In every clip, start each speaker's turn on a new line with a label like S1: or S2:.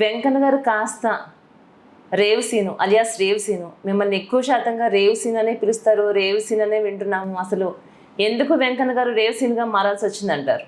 S1: వెంకన్న గారు కాస్త rave Seenu alias rave Seenu, మిమ్మల్ని ఎక్కువ శాతంగా రేవ్ సీన్ అనే పిలుస్తారు, రేవ్ సీన్ అనే వింటున్నాము. అసలు ఎందుకు వెంకన్న గారు రేవ్ సీన్గా మారాల్సి వచ్చిందంటారు?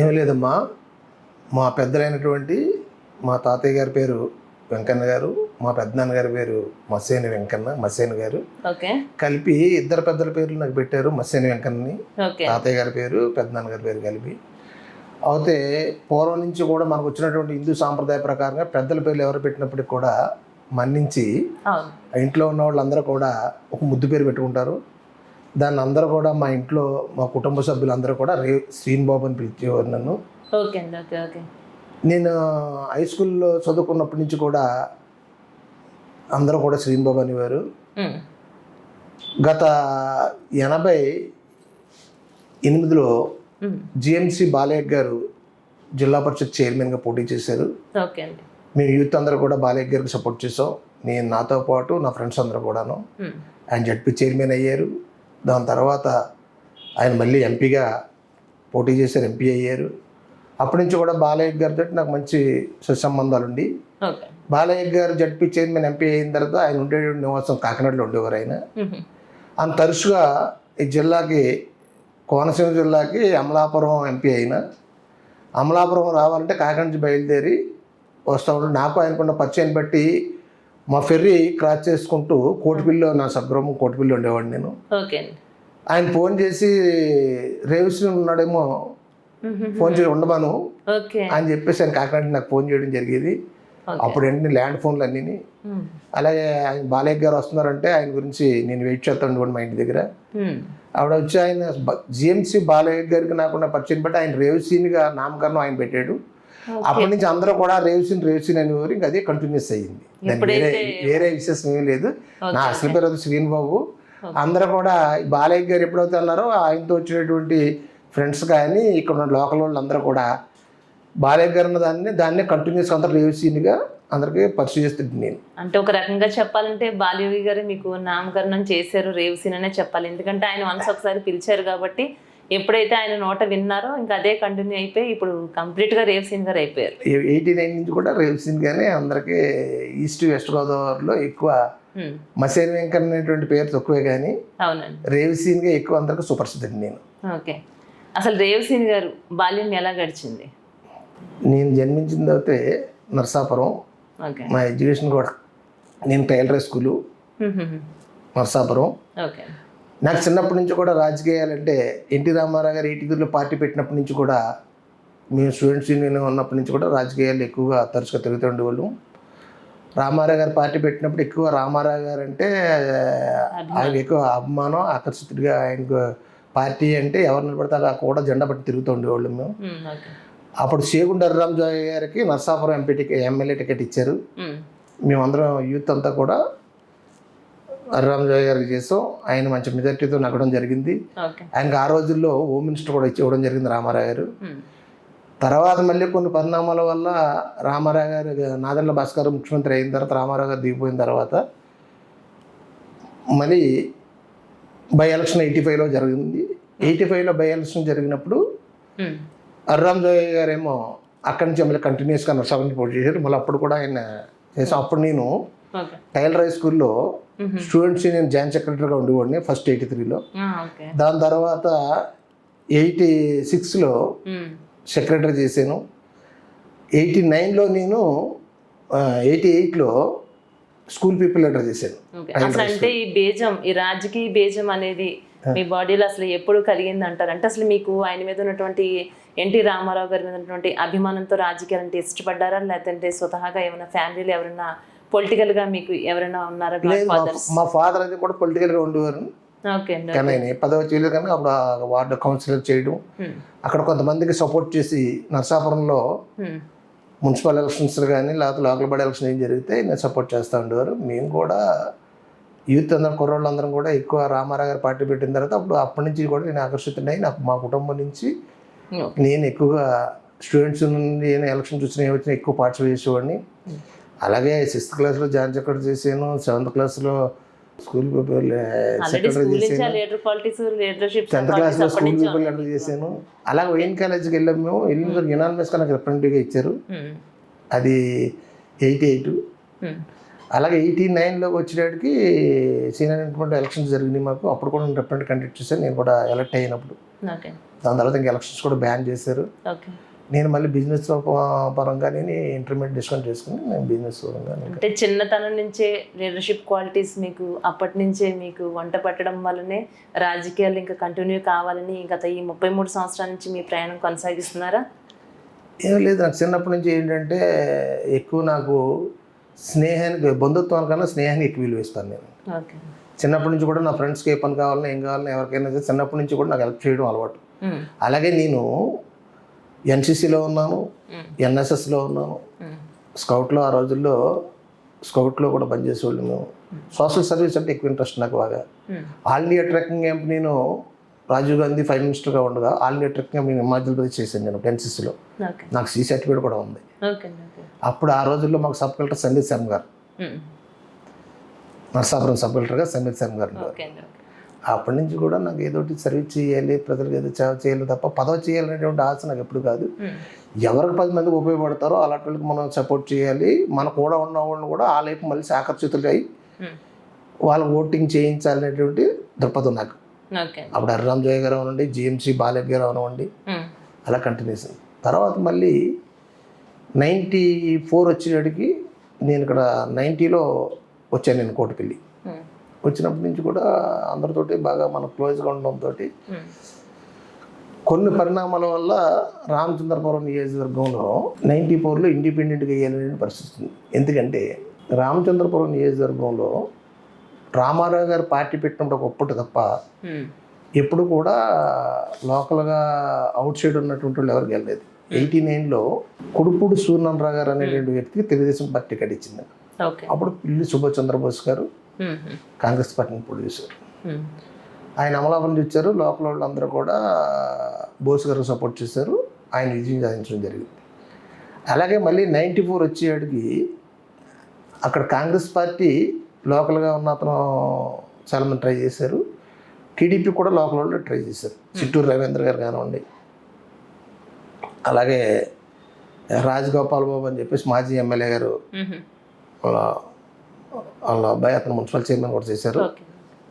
S2: ఏం లేదమ్మా, మా పెద్దలైనటువంటి మా తాతయ్య గారి పేరు వెంకన్న గారు, మా పెద్దనాన్న గారి పేరు మస్సేని వెంకన్న, మస్సేని గారు.
S1: ఓకే.
S2: కలిపి ఇద్దరు పెద్దల పేర్లు నాకు పెట్టారు, మస్సేని వెంకన్నని.
S1: ఓకే.
S2: తాతయ్య గారి పేరు పెద్దనాన్న గారి పేరు కలిపి. అయితే పూర్వం నుంచి కూడా మనకు వచ్చినటువంటి హిందూ సాంప్రదాయ ప్రకారంగా పెద్దల పేర్లు ఎవరు పెట్టినప్పటికి కూడా మన్నించి ఇంట్లో ఉన్న వాళ్ళందరూ కూడా ఒక ముద్దు పేరు పెట్టుకుంటారు. దాన్ని అందరూ కూడా మా ఇంట్లో మా కుటుంబ సభ్యులందరూ కూడా శ్రీనిబాబు అని పిలిచేవారు నన్ను.
S1: ఓకే అండి. ఓకే. ఓకే.
S2: నేను హై స్కూల్లో చదువుకున్నప్పటి నుంచి కూడా అందరూ కూడా శ్రీనిబాబు అనేవారు. గత 88లో జిఎంసి బాలయ్య గారు జిల్లా పరిషత్ చైర్మన్గా పోటీ చేశారు.
S1: ఓకే అండి.
S2: మేము యూత్ అందరూ కూడా బాలయ్య గారికి సపోర్ట్ చేసాం. నేను నాతో పాటు నా ఫ్రెండ్స్ అందరూ కూడాను. ఆయన జడ్పీ చైర్మన్ అయ్యారు. దాని తర్వాత ఆయన మళ్ళీ ఎంపీగా పోటీ చేశారు, ఎంపీ అయ్యారు. అప్పటి నుంచి కూడా బాలయ్య గారితో నాకు మంచి సుసంబంధాలు ఉండి, బాలయ్య గారు జడ్పీ చైర్మన్ ఎంపీ అయిన తర్వాత ఆయన ఉండే నివాసం కాకినాడలో ఉండేవారు. ఆయన తరచుగా ఈ జిల్లాకి, కోనసీమ జిల్లాకి అమలాపురం ఎంపీ అయిన, అమలాపురం రావాలంటే కాకినాడ నుంచి బయలుదేరి వస్తూ ఉంటాడు. నాకు ఆయనకున్న పరిచయం బట్టి మా ఫెర్రీ క్రాస్ చేసుకుంటూ కోటిపల్లిలో, నా సద్గ్రామం కోటిపల్లి ఉండేవాడిని నేను. ఆయన ఫోన్ చేసి రేవుశ్రీ ఉన్నాడేమో, ఫోన్ చేసి ఉండమాను అని చెప్పేసి ఆయన కాకినాడ నాకు ఫోన్ చేయడం జరిగేది. అప్పుడు ఏంటి ల్యాండ్ ఫోన్లు అన్నీ. అలాగే ఆయన బాలయ్య గారు వస్తున్నారంటే ఆయన గురించి నేను వెయిట్ చేస్తాను మా ఇంటి దగ్గర. ఆవిడ వచ్చి ఆయన జిఎంసి బాలయ్య గారికి నాకున్న పరిచయం బట్టి ఆయన రేవుసీన్గా నామకరణం ఆయన పెట్టాడు. అప్పటి నుంచి అందరూ కూడా రేవుసీన్ అనేవారు. ఇంకా అదే కంటిన్యూస్ అయ్యింది. వేరే విశేషం ఏమీ లేదు. నా అసలు పేరు శ్రీనిబాబు. అందరూ కూడా బాలయ్య గారు ఎప్పుడైతే అన్నారో ఆయనతో వచ్చినటువంటి ఫ్రెండ్స్ కానీ ఇక్కడ ఉన్న లోకల్ వాళ్ళు అందరూ కూడా బాలయ్య గారు ఉన్న దాన్ని కంటిన్యూస్ అందరూ రేవుసీన్గా అందరికీ పరిచయం చేస్తుంది. నేను
S1: అంటే ఒక రకంగా చెప్పాలంటే బాలయ్య గారు మీకు నామకరణం చేశారు, రేవుసీన్ అనే చెప్పాలి. ఎందుకంటే ఆయన వన్స్ ఒకసారి పిలిచారు కాబట్టి ఎప్పుడైతే ఆయన నోట విన్నారో ఇంకా అదే కంటిన్యూ అయిపోయి ఇప్పుడు కంప్లీట్గా రేవుసీన్ గారు అయిపోయారు.
S2: 89 నుంచి కూడా రేవుసీన్ గానే అందరికీ. ఈస్ట్ వెస్ట్ గోదావరిలో ఎక్కువ మసేని వెంకన్న అనేటువంటి పేరు తక్కువే కానీ
S1: అవునండి,
S2: రేవుసీన్గా ఎక్కువ అందరికీ సుపరిచితుడు నేను.
S1: ఓకే. అసలు రేవుసీన్ గారు బాల్యం ఎలా గడిచింది?
S2: నేను జన్మించింది అయితే నర్సాపురం. మా ఎడ్యుకేషన్ కూడా నేను టైలర్ స్కూలు నర్సాపురం. నాకు చిన్నప్పటి నుంచి కూడా రాజకీయాలంటే ఎన్టీ రామారావు గారు 83లో పార్టీ పెట్టినప్పటి నుంచి కూడా మేము స్టూడెంట్స్ యూనియన్ ఉన్నప్పటి నుంచి కూడా రాజకీయాలు ఎక్కువగా తరచుగా తిరుగుతూ ఉండేవాళ్ళం. రామారావు గారు పార్టీ పెట్టినప్పుడు ఎక్కువ రామారావు గారు అంటే ఆయన ఎక్కువ అభిమానం, ఆకర్షితుడిగా ఆయనకు పార్టీ అంటే ఎవరు నిలబడతారో కూడా జెండా పట్టి తిరుగుతూ ఉండేవాళ్ళం మేము. అప్పుడు చేగుండ హరిరామజోయ గారికి నర్సాపురం ఎమ్మెల్యే టికెట్ ఇచ్చారు. మేమందరం యూత్ అంతా కూడా హరిరామజోయ గారికి చేసాం. ఆయన మంచి మెజార్టీతో నగ్గడం జరిగింది. ఆయనకు ఆ రోజుల్లో హోమ్ మినిస్టర్ కూడా ఇవ్వడం జరిగింది రామారావు గారు. తర్వాత మళ్ళీ కొన్ని పరిణామాల వల్ల రామారావు గారు, నాదెండ్ల భాస్కర్ ముఖ్యమంత్రి అయిన తర్వాత రామారావు గారు దిగిపోయిన తర్వాత మళ్ళీ బై ఎలక్షన్ 85లో జరిగింది. 85లో బై ఎలక్షన్ జరిగినప్పుడు హరిరామజోయ గారేమో అక్కడి నుంచి మళ్ళీ కంటిన్యూస్గా నర్సాపురం పోటీ చేశారు. మళ్ళీ అప్పుడు కూడా ఆయన చేసాం. అప్పుడు నేను టైలర్ హై స్కూల్లో స్టూడెంట్స్ యూనియన్ జాయింట్ సెక్రటరీగా ఉండేవాడిని ఫస్ట్ 83లో. దాని తర్వాత 86లో సెక్రటరీ చేశాను. 89లో నేను 88లో స్కూల్ పీపుల్ లీడర్ చేశాను.
S1: అంటే ఈ బీజం, ఈ రాజకీయ బీజం అనేది మీ బాడీలో అసలు ఎప్పుడు కలిగింది అంటారు? అంటే అసలు మీకు ఆయన మీద ఉన్నటువంటి ఎన్టీ రామారావు గారి మీద ఉన్నటువంటి అభిమానంతో రాజకీయాలు అంటే ఇష్టపడ్డారా, లేదంటే స్వతహాగా ఏమైనా ఫ్యామిలీలో ఎవరైనా పొలిటికల్గా మీకు ఎవరైనా ఉన్నారా?
S2: మా ఫాదర్ అయితే కూడా పొలిటికల్గా ఉండేవారు. కానీ ఆయన పదవి చేయలేదు. కానీ అప్పుడు వార్డు కౌన్సిలర్ చేయడం, అక్కడ కొంతమందికి సపోర్ట్ చేసి నర్సాపురంలో మున్సిపల్ ఎలక్షన్స్ కానీ లేకపోతే లోకల్ బాడీ ఎలక్షన్ ఏం జరిగితే నేను సపోర్ట్ చేస్తూ ఉండేవారు. మేము కూడా యూత్ అందరం కుర్రోళ్ళందరం కూడా ఎక్కువ రామారావు గారు పార్టీ పెట్టిన తర్వాత అప్పటి నుంచి కూడా నేను ఆకర్షితున్నై. నాకు మా కుటుంబం నుంచి నేను ఎక్కువగా స్టూడెంట్స్ నుండి ఎలక్షన్ చూసిన వచ్చిన ఎక్కువ పార్టిసిపేట్ చేసేవాడిని. అలాగే 6th క్లాస్లో జాయిన్ సెక్రటరీ చేశాను. 7th క్లాస్లో స్కూల్ పీపుల్ సెక్రటరీ చేశాను. 10th క్లాస్లో స్కూల్ పీపుల్ లీడర్ చేశాను. అలాగే వైఎన్ కాలేజీకి వెళ్ళాము. మేము వెళ్ళిన యునానిమస్గా నాకు రిప్రజెంటేటివ్గా ఇచ్చారు. అది 88.
S1: ఉమ్.
S2: అలాగే 89లోకి వచ్చేటికి సీనియర్ ఇండిపెండెంట్ ఎలక్షన్స్ జరిగినాయి మాకు. అప్పుడు కూడా నేను రిప్రజెంట్ కండక్ట్ చేశాను. నేను కూడా ఎలక్ట్ అయినప్పుడు.
S1: ఓకే.
S2: దాని తర్వాత ఇంకా ఎలక్షన్స్ కూడా బ్యాన్ చేశారు.
S1: ఓకే.
S2: నేను మళ్ళీ బిజినెస్ పరంగా నేను ఇంటర్మీడియట్ డిస్కౌంట్ చేసుకుని నేను బిజినెస్ పరంగా
S1: అంటే చిన్నతనం నుంచే లీడర్షిప్ క్వాలిటీస్ మీకు అప్పటి నుంచే మీకు వంట పట్టడం వల్లనే రాజకీయాలు ఇంకా కంటిన్యూ కావాలని గత ఈ 33 సంవత్సరాల నుంచి మీ ప్రయాణం కొనసాగిస్తున్నారా?
S2: ఏం లేదు, నాకు చిన్నప్పటి నుంచి ఏంటంటే ఎక్కువ నాకు స్నేహానికి, బంధుత్వానికన్నా స్నేహానికి ఎక్కువ విలువ ఇస్తాను నేను.
S1: ఓకే.
S2: చిన్నప్పటి నుంచి కూడా నా ఫ్రెండ్స్కి ఏ పని కావాలన్నా ఏం కావాలన్నా ఎవరికైనా సరే చిన్నప్పటి నుంచి కూడా నాకు హెల్ప్ చేయడం అలవాటు. అలాగే నేను ఎన్సీసీలో ఉన్నాను, ఎన్ఎస్ఎస్లో ఉన్నాను, స్కౌట్లో ఆ రోజుల్లో స్కౌట్లో కూడా పనిచేసేవాళ్ళు మేము. సోషల్ సర్వీస్ అంటే ఎక్కువ ఇంట్రెస్ట్ నాకు బాగా. ఆల్ ఇండియా ట్రెక్కింగ్ క్యాంప్ నేను రాజీవ్ గాంధీ ప్రైమ్ మినిస్టర్గా ఉండగా ఆల్ ఇండియా ట్రెక్కింగ్ క్యాంప్ నేను హిమాచల్ ప్రదేశ్ చేశాను నేను ఎన్సీసీలో. నాకు సి సర్టిఫికేట్ కూడా ఉంది. అప్పుడు ఆ రోజుల్లో మాకు సబ్ కలెక్టర్ సందీప్ శర్మ గారు, నర్సాపురం సబ్ కలెక్టర్గా సందీప్ శర్మ గారు. అప్పటి నుంచి కూడా నాకు ఏదో సర్వీస్ చేయాలి, ప్రజలకు ఏదో సేవ చేయాలి తప్ప పదవి చేయాలనేటువంటి ఆశ నాకు ఎప్పుడు కాదు. ఎవరికి 10 మందికి ఉపయోగపడతారో అలాంటి వాళ్ళకి మనం సపోర్ట్ చేయాలి. మన కూడా ఉన్న వాళ్ళని కూడా ఆ వైపు మళ్ళీ ఆకర్షితులు అయ్యి వాళ్ళ ఓటింగ్ చేయించాలనేటువంటి దృక్పథం నాకు. అప్పుడు హరిరామ్ జోయ్ గారు అవనండి, జిఎంసీ బాలయ్య గారు అవనండి, అలా కంటిన్యూస్. తర్వాత మళ్ళీ 94 వచ్చేటికి నేను ఇక్కడ 90లో వచ్చాను నేను కోటిపల్లి. వచ్చినప్పటి నుంచి కూడా అందరితోటి బాగా మనం క్లోజ్గా ఉండడంతో కొన్ని పరిణామాల వల్ల రామచంద్రపురం నియోజకవర్గంలో 94లో ఇండిపెండెంట్గా వేయాలనే పరిస్థితి ఉంది. ఎందుకంటే రామచంద్రపురం నియోజకవర్గంలో రామారావు గారు పార్టీ పెట్టినప్పుడు ఒకప్పుడు తప్ప ఎప్పుడు కూడా లోకల్గా అవుట్ సైడ్ ఉన్నటువంటి వాళ్ళు ఎవరికి వెళ్ళలేదు. 89లో కుడుపూడి సూర్యనారాయణ గారు అనేటువంటి వ్యక్తికి తెలుగుదేశం పార్టీ టికెట్ ఇచ్చింది. అప్పుడు పిల్లి సుభాష్ చంద్రబోస్ గారు కాంగ్రెస్ పార్టీని ప్రొడ్యూసర్. ఆయన అమలాపురం ఇచ్చారు. లోకల్ వాళ్ళు అందరూ కూడా బోస్ గారు సపోర్ట్ చేశారు. ఆయన విజయం సాధించడం జరిగింది. అలాగే మళ్ళీ 94 వచ్చేటికి అక్కడ కాంగ్రెస్ పార్టీ లోకల్గా ఉన్న అతను చాలామంది ట్రై చేశారు. టీడీపీ కూడా లోకల్ వాళ్ళు ట్రై చేశారు. చిట్టూరు రవీంద్ర గారు కానివ్వండి, అలాగే రాజగోపాల్ బాబు అని చెప్పేసి మాజీ ఎమ్మెల్యే గారు, వాళ్ళ అబ్బాయి అతను మున్సిపల్ చైర్మన్ కూడా చేశారు.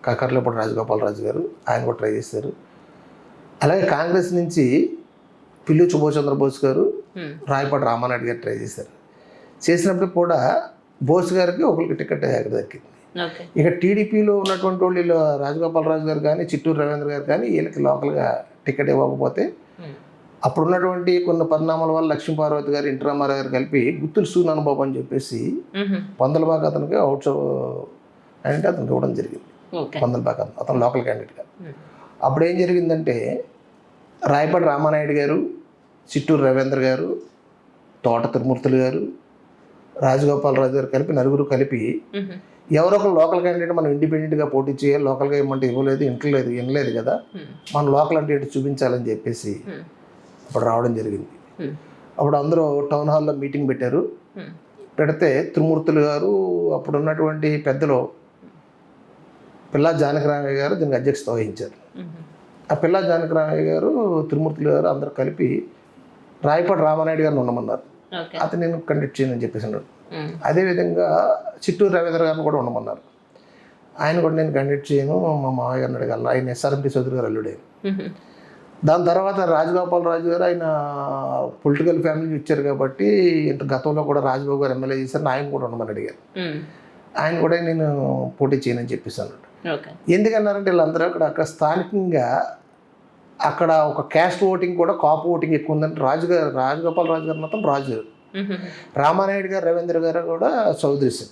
S2: కాకర్లపూడి రాజగోపాల్ రాజు గారు, ఆయన కూడా ట్రై చేశారు. అలాగే కాంగ్రెస్ నుంచి పిల్లి సుభాష్ చంద్రబోస్ గారు, రాయపాటి రామానాయుడు గారు ట్రై చేశారు. చేసినప్పుడు కూడా బోస్ గారికి ఒకరికి టికెట్ దక్కింది. ఇక టీడీపీలో ఉన్నటువంటి వాళ్ళు వీళ్ళు రాజగోపాల్ రాజు గారు కానీ, చిట్టూరు రవీంద్ర గారు కానీ వీళ్ళకి లోకల్గా టికెట్ ఇవ్వకపోతే అప్పుడు ఉన్నటువంటి కొన్ని పరిణామాల వల్ల లక్ష్మీపార్వతి గారు, ఎన్టీ రామారావు గారు కలిపి గుత్తులు సూర్యనారాయణ బాబు అని చెప్పేసి పొందలబాగా అతనికి అవుట్ అంటే అతనికి ఇవ్వడం జరిగింది. పొందలబాగా అతను లోకల్ క్యాండిడేట్గా. అప్పుడు ఏం జరిగిందంటే రాయపాటి రామానాయుడు గారు, చిట్టూరు రవీంద్ర గారు, తోట తిరుమూర్తులు గారు, రాజగోపాల్ రాజు గారు కలిపి నలుగురు కలిపి ఎవరో ఒక లోకల్ క్యాండిడేట్ మనం ఇండిపెండెంట్గా పోటీ చేయాలి, లోకల్గా ఏమంటే ఇవ్వలేదు, ఇంట్లేదు, వినలేదు కదా, మనం లోకల్ అంటే చూపించాలని చెప్పేసి అప్పుడు రావడం జరిగింది. అప్పుడు అందరూ టౌన్ హాల్లో మీటింగ్ పెట్టారు. పెడితే త్రిమూర్తులు గారు, అప్పుడు ఉన్నటువంటి పెద్దలు పిల్లా జానకిరామయ్య గారు దీనికి అధ్యక్షత వహించారు. ఆ పిల్లా జానకిరామయ్య గారు, త్రిమూర్తులు గారు అందరూ కలిపి రాయపాటి రామానాయుడు గారిని ఉండమన్నారు. అతను నేను కండక్ట్ చేయను అని చెప్పేసి అన్నాడు. అదేవిధంగా చిట్టూరు రవీంద్ర గారిని కూడా ఉండమన్నారు. ఆయన కూడా నేను కండక్ట్ చేయను, మా మామయ్య గారిని అడగాలి. ఆయన ఎస్ఆర్ఎంపీ చౌదరి గారు అల్లుడే. దాని తర్వాత రాజగోపాల్ రాజు గారు ఆయన పొలిటికల్ ఫ్యామిలీ ఇచ్చారు కాబట్టి గతంలో కూడా రాజబాబు గారు ఎమ్మెల్యే చేశారు, ఆయన కూడా ఉండమని అడిగారు. ఆయన కూడా నేను పోటీ చేయనని చెప్పేసి అన్నాడు. ఎందుకన్నారంటే వీళ్ళందరూ అక్కడ స్థానికంగా అక్కడ ఒక క్యాస్ట్ ఓటింగ్ కూడా కాపు ఓటింగ్ ఎక్కువ ఉందంటే రాజగోపాల్ రాజు గారు మాత్రం రాజు, రామానాయుడు గారు, రవీంద్ర గారు కూడా చౌదరీస్.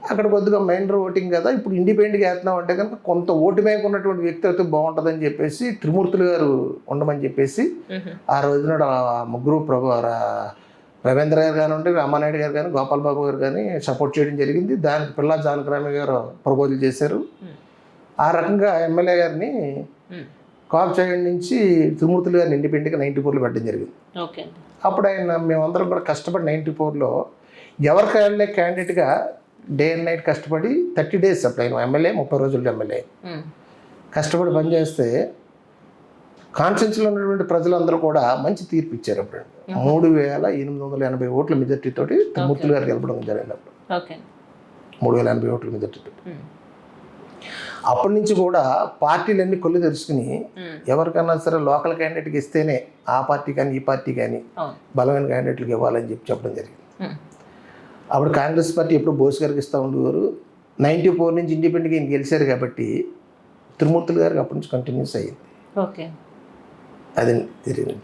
S2: అక్కడ కొద్దిగా మైనర్ ఓటింగ్ కదా, ఇప్పుడు ఇండిపెండెంట్గా వేస్తున్నాం అంటే కనుక కొంత ఓటు మేరకు ఉన్నటువంటి వ్యక్తి అయితే బాగుంటుందని చెప్పేసి త్రిమూర్తులు గారు ఉండమని చెప్పేసి ఆ రోజున ముగ్గురు రవీంద్ర గారు కానివ్వండి, రామానాయుడు గారు కానీ, గోపాల్ బాబు గారు కానీ సపోర్ట్ చేయడం జరిగింది. దానికి పిల్లా జానకిరామయ్య గారు ప్రపోజల్ చేశారు. ఆ రకంగా ఎమ్మెల్యే గారిని కాపుచాగండి నుంచి త్రిమూర్తులు గారిని ఇండిపెండెంట్గా 94లో పెట్టడం జరిగింది. అప్పుడు ఆయన మేమందరం కూడా కష్టపడి 94లో ఎవరికి వెళ్ళే క్యాండిడేట్గా డే అండ్ నైట్ కష్టపడి 30 days అప్పుడు ఆయన ఎమ్మెల్యే 30 రోజుల్లో ఎమ్మెల్యే కష్టపడి పనిచేస్తే కాన్స్టిట్యూన్సీలో ఉన్నటువంటి ప్రజలందరూ కూడా మంచి తీర్పు ఇచ్చారు అప్పుడు 3,880 ఓట్ల మెజార్టీ తోటి త్రిమూర్తులు గారు గెలపడం జరిగింది అప్పుడు.
S1: ఓకే
S2: 3,080 ఓట్ల మెజార్టీ తోటి. అప్పటి నుంచి కూడా పార్టీలన్నీ కొల్లు తెరుచుకుని ఎవరికన్నా సరే లోకల్ క్యాండిడేట్కి ఇస్తేనే ఆ పార్టీ కానీ ఈ పార్టీ కానీ బలమైన క్యాండిడేట్లకు ఇవ్వాలని చెప్పడం జరిగింది. అప్పుడు కాంగ్రెస్ పార్టీ ఎప్పుడు బోస్ గారికి ఇస్తూ ఉండేవారు. 94 నుంచి ఇండిపెండెంట్గా ఈయన గెలిచారు కాబట్టి త్రిమూర్తులు గారికి అప్పటి నుంచి కంటిన్యూస్ అయ్యింది.
S1: ఓకే
S2: అది జరిగింది.